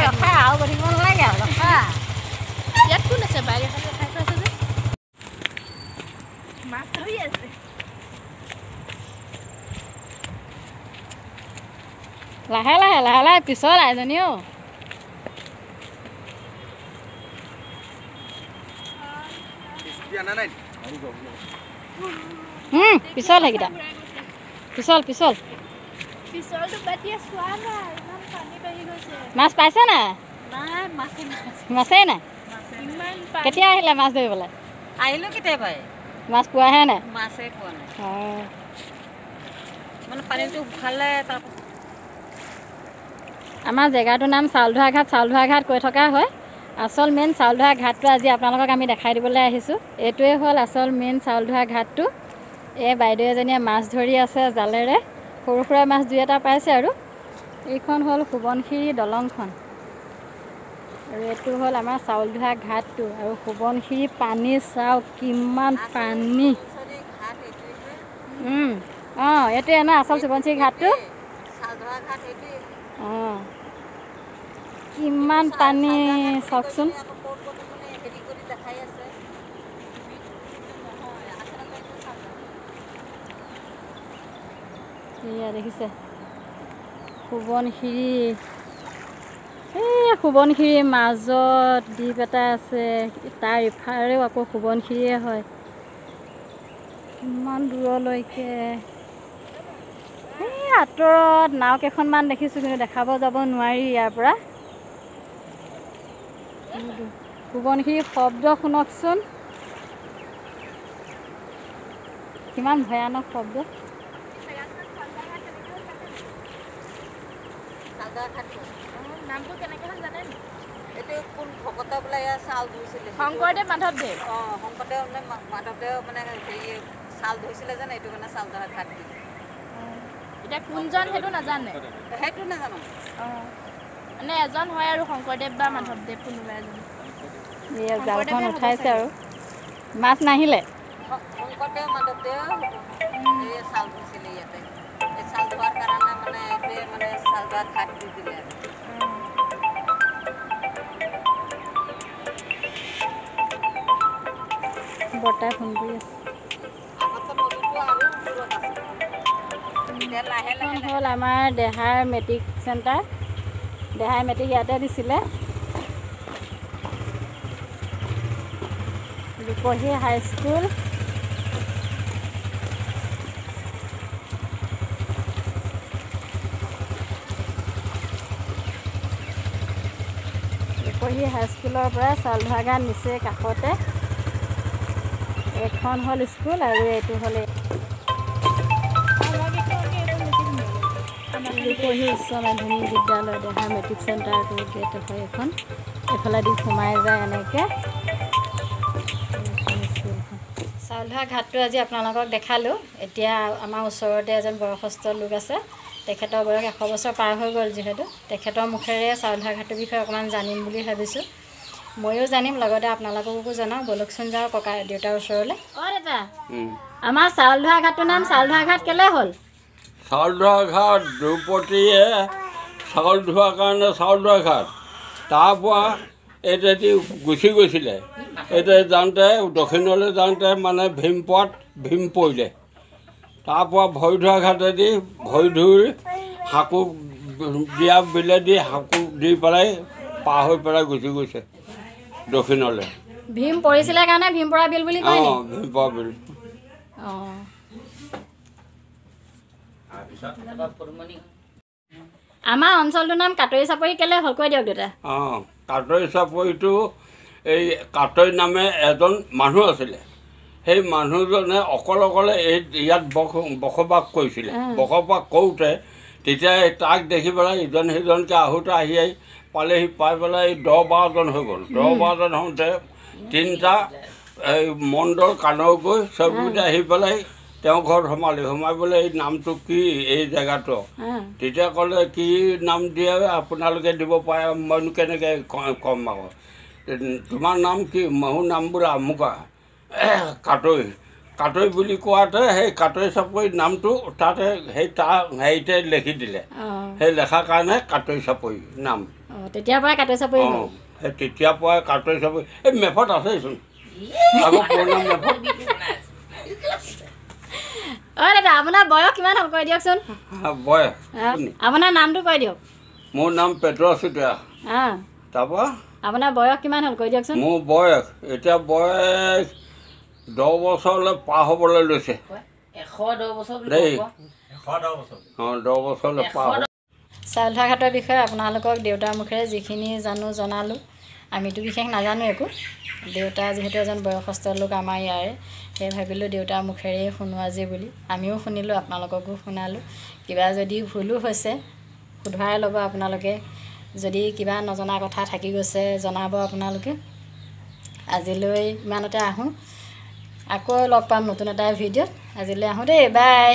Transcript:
ৰখা আৰু গঠিব নালাগে আৰু ৰখা ইয়াত কোন আছে বাইক এখন ৰখাই থৈ আছে যে মাছ ধৰি আছে লাহে লাহে লাহে লাহে পিছল এজনীও পিছল সেইকেইটা পিছল পিছল পিছলটো বাটিয়ে চোৱা নাই ইমান পানী বাঢ়ি গৈছে মাছ পাইছে নাই নাই মাছেই নাই ইমান কেতিয়া আহিলে মাছ ধৰিবলৈ আহিলোঁ কেতিয়াবাই মাছ পোৱাহে নাই মাছে পোৱা নাই অঁ মানে পানীটো উঠালে তাৰপাছত আমাৰ জেগাটোৰ নাম চাউলধৰা ঘাট কৈ থকা হয় আচল মেইন চাউলধৰা ঘাটটো আজি আপোনালোকক আমি দেখাই দিবলৈ আহিছোঁ এইটোৱে হ'ল আচল মেইন চাউলধৰা ঘাটটো এই বাইদেউ এজনীয়ে মাছ ধৰি আছে জালেৰে সৰু সুৰা মাছ দুই এটা পাইছে আৰু এইখন হ'ল সোৱণশিৰি দলংখন আৰু এইটো হ'ল আমাৰ চাউলধৰা ঘাটটো আৰু সোৱণশিৰি পানী চাওক কিমান পানী অঁ এইটোৱে ন আচল সোৱণশিৰি ঘাটটো অঁ কিমান পানী চাওকচোন এয়া দেখিছে সোৱণশিৰি এই সোৱণশিৰিৰ মাজত দ্বীপ এটা আছে তাৰ ইফালেও আকৌ সোৱণশিৰিয়ে হয় কিমান দূৰলৈকে এই আঁতৰত নাও কেইখনমান দেখিছোঁ কিন্তু দেখাব যাব নোৱাৰি ইয়াৰ পৰা সোৱণশিৰিৰ শব্দ শুনকচোন কিমান ভয়ানক শব্দ নামটো কেনেকৈ হ'ল জানে নি এইটো কোন ভকত বোলে ইয়াৰ চাউল ধৰিছিলে শংকৰদেৱ মাধৱদেৱ অঁ শংকৰদেৱ মানে মাধৱদেৱ মানে হেৰি চাউল ধৰিছিলে যেন এইটো মানে চাউলধৰা ঘাট দি এতিয়া কোনজন সেইটো নাজানে সেইটো নাজানো অঁ মানে এজন হয় আৰু শংকৰদেৱ বা মাধৱদেৱ কোনোবা এজন জালখন উঠাইছে আৰু মাছ নাহিলে শংকৰদেৱ মাধৱদেৱ এই চাউল ধৰিছিলে ইয়াতে এই চাউল ধোৱাৰ কাৰণে মানে এইটোৱে মানে চাউলধৰা ঘাট দি দিলে বৰ্তাই ফোন কৰি আছে হ'ল আমাৰ দেহাৰ মেট্ৰিক চেণ্টাৰ দেহাই মেট্ৰিক ইয়াতে দিছিলে ৰূপহী হাইস্কুল ৰূপহী হাইস্কুলৰ পৰা চাউলধৰা ঘাট নিচে কাষতে এখন হ'ল স্কুল আৰু এইটো হ'ল ৰূপহী উচ্চ মাধ্যমিক বিদ্যালয় দেহা মেট্ৰিক চেণ্টাৰটো গেট হয় এখন এইফালে দি সোমাই যায় এনেকৈ চাউলধৰা ঘাটটো আজি আপোনালোকক দেখালোঁ এতিয়া আমাৰ ওচৰতে এজন বয়সস্থ লোক আছে তেখেতৰ বয়স 100 বছৰ পাৰ হৈ গ'ল যিহেতু তেখেতৰ মুখেৰে চাউলধৰা ঘাটৰ বিষয়ে অকণমান জানিম বুলি ভাবিছোঁ ময়ো জানিম লগতে আপোনালোককো জনাওঁ বলকচোন যাওঁ ককা দেউতাৰ ওচৰলৈ অঁ দেউতা আমাৰ চাউলধৰা ঘাটটোৰ নাম চাউলধৰা ঘাট কেলৈ হ'ল চাউলধৰা ঘাট দ্ৰৌপদীয়ে চাউল ধোৱাৰ কাৰণে চাউলধৰা ঘাট তাৰপৰা এইটো গুচি গৈছিলে এতিয়া যাওঁতে দক্ষিণলৈ যাওঁতে মানে ভীম পৰিলে তাৰপৰা ভৰি ধোৱা ঘাটেদি ভৰি ধুই হাকু দিয়া বিলেদি হাকু দি পেলাই পাৰ হৈ পেলাই গুচি গৈছে দক্ষিণলৈ ভীম পৰিছিলে কাৰণে ভীমপৰা বিল বুলি কয় অঁ ভীমপৰা বিল অঁ আমাৰ অঞ্চলটোৰ নাম কাটৰি চাপৰি কেলৈ হ'ল কৈ দিয়ক দেউতা অঁ কাটৰি চাপৰিটো এই কাটৰি নামে এজন মানুহ আছিলে সেই মানুহজনে অকলে এই ইয়াত বসবাস কৰিছিলে বসবাস কৰোঁতে তেতিয়া তাক দেখি পেলাই ইজন সিজনকৈ আহোঁতে আহি পালেহি পাই পেলাই 10-12জন হৈ গ'ল 10-12জন হওঁতে তিনিটা এই মণ্ডল কাণৰ গৈ চবকেইটা আহি পেলাই তেওঁ ঘৰত সোমাই পেলাই এই নামটো কি এই জেগাটো তেতিয়া ক'লে কি নাম দিয়ে আপোনালোকে দিব পাৰে মইনো কেনেকৈ ক'ম আকৌ তোমাৰ নাম কি মোৰ নাম বোলে আমুকা কাটৰি কাটৈ বুলি কোৱাতে সেই কাটৈ চাপৰি নামটো তাতে সেই তাৰ হেৰিতে লিখি দিলে অঁ সেই লেখাৰ কাৰণে কাটৈ চাপৰি নাম অঁ তেতিয়াৰ পৰাই কাটৈ চাপৰি হ'ল অঁ সেই তেতিয়াৰ পৰাই কাটৈ চাপৰি এই মেপত আছেচোন আগৰ পুৰণা মেপত অঁ দাদা আপোনাৰ বয়স কিমান হ'ল কৈ দিয়কচোন বয়স আপোনাৰ নামটো কৈ দিয়ক মোৰ নাম পেটুৱা চুতীয়া অঁ তাৰপৰা আপোনাৰ বয়স কিমান হ'ল কৈ দিয়কচোন মোৰ বয়স এতিয়া বয়স 10 বছৰলৈ পাৰ হ'বলৈ লৈছে দেই 10 বছৰলৈ পাৰ হ'ব চাউল ধোৱা ঘাটৰ বিষয়ে আপোনালোকক দেউতাৰ মুখেৰে যিখিনি জানো জনালোঁ আমিতো বিশেষ নাজানো একো দেউতা যিহেতু এজন বয়সস্থ লোক আমাৰ ইয়াৰে সেই ভাবিলোঁ দেউতাৰ মুখেৰেই শুনো আজি বুলি আমিও শুনিলোঁ আপোনালোককো শুনালোঁ কিবা যদি ভুলো হৈছে শুধৰাই ল'ব আপোনালোকে যদি কিবা নজনা কথা থাকি গৈছে জনাব আপোনালোকে আজিলৈ ইমানতে আহোঁ আকৌ লগ পাম নতুন এটা ভিডিঅ'ত আজিলৈ আহোঁ দেই বাই